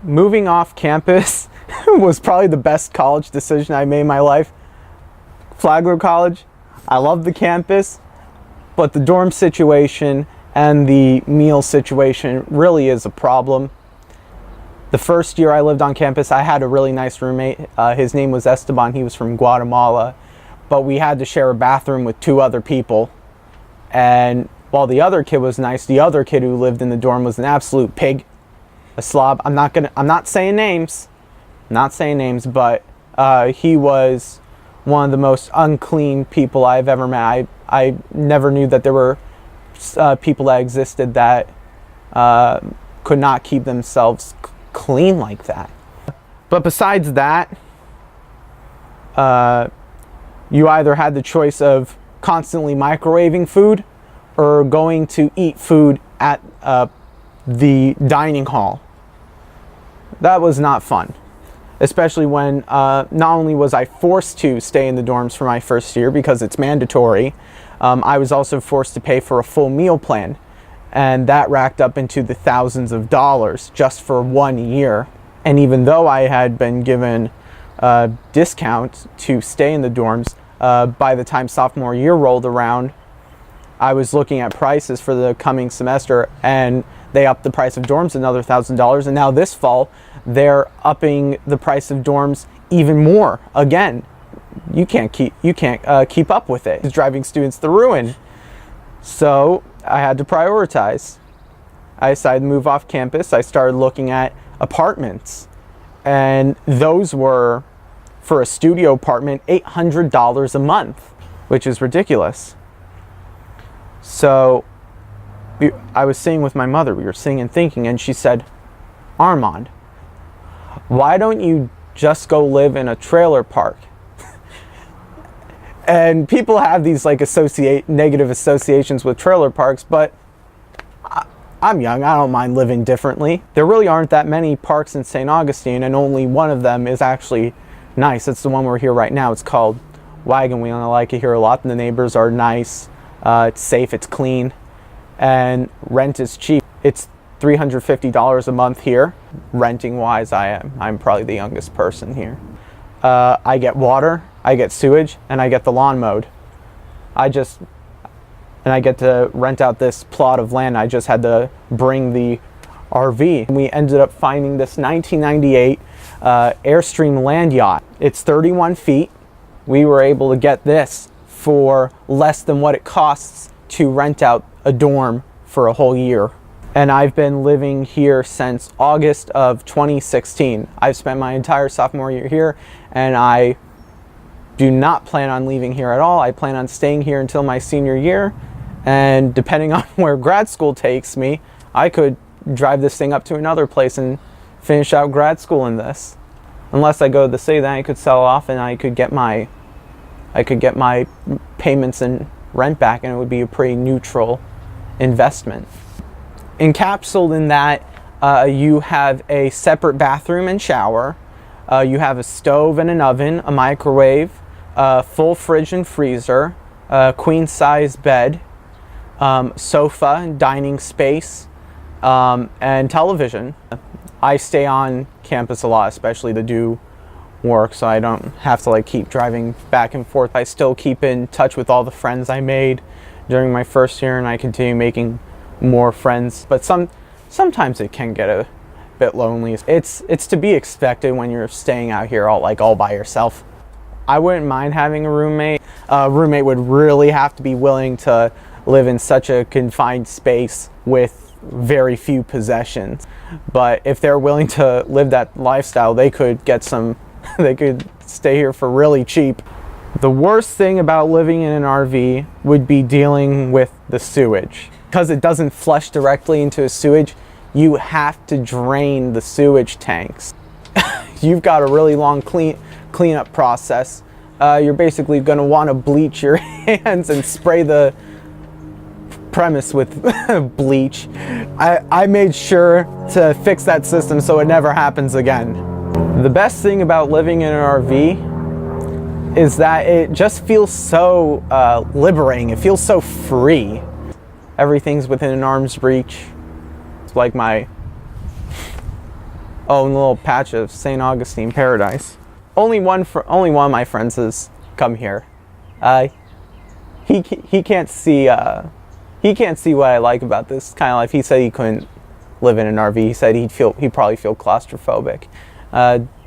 moving off campus was probably the best college decision I made in my life. Flagler College, I love the campus, but the dorm situation and the meal situation really is a problem. The first year I lived on campus, I had a really nice roommate. His name was Esteban. He was from Guatemala, but we had to share a bathroom with 2 other people. And while the other kid was nice, the other kid who lived in the dorm was an absolute pig, a slob. I'm not saying names, but he was one of the most unclean people I've ever met. I never knew that there were people that existed that could not keep themselves clean like that. But besides that, you either had the choice of constantly microwaving food or going to eat food at the dining hall. That was not fun, especially when not only was I forced to stay in the dorms for my first year because it's mandatory, I was also forced to pay for a full meal plan, and that racked up into the thousands of dollars just for 1 year. And even though I had been given a discount to stay in the dorms, by the time sophomore year rolled around, I was looking at prices for the coming semester, and they upped the price of dorms another $1,000, and now this fall they're upping the price of dorms even more again. You can't keep up with it. It's driving students to ruin. So I had to prioritize. I decided to move off campus. I started looking at apartments, and those were, for a studio apartment, $800 a month, which is ridiculous. So I was sitting with my mother. We were sitting and thinking, and she said, "Armand, why don't you just go live in a trailer park?" And people have these like negative associations with trailer parks, but I'm young. I don't mind living differently. There really aren't that many parks in St. Augustine, and only one of them is actually nice. It's the one we're here right now. It's called Wagon Wheel, and I like it here a lot. And the neighbors are nice. It's safe. It's clean, and rent is cheap. It's $350 a month here. Renting wise, I'm probably the youngest person here. I get water, I get sewage, and I get the lawn mowed. I get to rent out this plot of land. I just had to bring the RV. And we ended up finding this 1998 Airstream land yacht. It's 31 feet. We were able to get this for less than what it costs to rent out a dorm for a whole year. And I've been living here since August of 2016. I've spent my entire sophomore year here, and I do not plan on leaving here at all. I plan on staying here until my senior year, and depending on where grad school takes me, I could drive this thing up to another place and finish out grad school in this. Unless I go to the city, then I could sell off and I could get my payments and rent back, and it would be a pretty neutral investment. Encapsulated in that, you have a separate bathroom and shower. You have a stove and an oven, a microwave, a full fridge and freezer, a queen size bed, sofa, dining space, and television. I stay on campus a lot, especially to do work, so I don't have to like keep driving back and forth. I still keep in touch with all the friends I made during my first year, and I continue making more friends, but sometimes it can get a bit lonely. It's to be expected when you're staying out here all by yourself. I wouldn't mind having a roommate. A roommate would really have to be willing to live in such a confined space with very few possessions. But if they're willing to live that lifestyle, they could stay here for really cheap. The worst thing about living in an RV would be dealing with the sewage. Because it doesn't flush directly into a sewage, you have to drain the sewage tanks. You've got a really long cleanup process. You're basically going to want to bleach your hands and spray the premise with bleach. I made sure to fix that system so it never happens again. The best thing about living in an RV is that it just feels so liberating. It feels so free. Everything's within an arm's reach. It's like my Oh, and a little patch of St. Augustine paradise. Only one of my friends has come here. He can't see what I like about this kind of life. He said he couldn't live in an RV. He said he'd probably feel claustrophobic.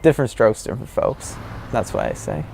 Different strokes, different folks. That's what I say.